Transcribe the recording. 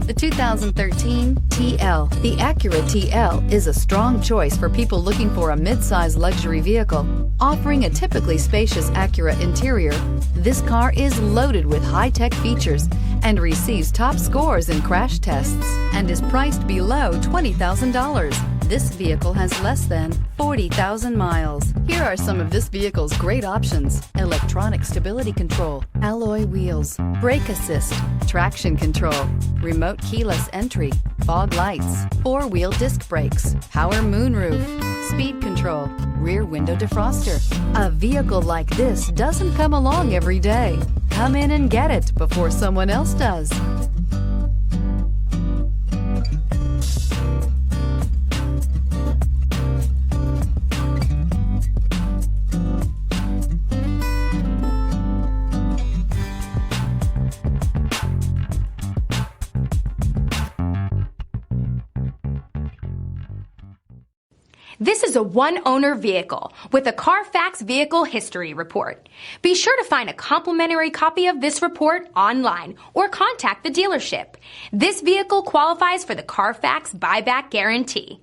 The 2013 TL. The Acura TL is a strong choice for people looking for a mid-size luxury vehicle. Offering a typically spacious Acura interior, this car is loaded with high-tech features and receives top scores in crash tests and is priced below $20,000. This vehicle has less than 40,000 miles. Here are some of this vehicle's great options: electronic stability control, alloy wheels, brake assist, traction control, remote keyless entry, fog lights, four-wheel disc brakes, power moonroof, speed control, rear window defroster. A vehicle like this doesn't come along every day. Come in and get it before someone else does. This is a one-owner vehicle with a Carfax Vehicle History Report. Be sure to find a complimentary copy of this report online or contact the dealership. This vehicle qualifies for the Carfax Buyback Guarantee.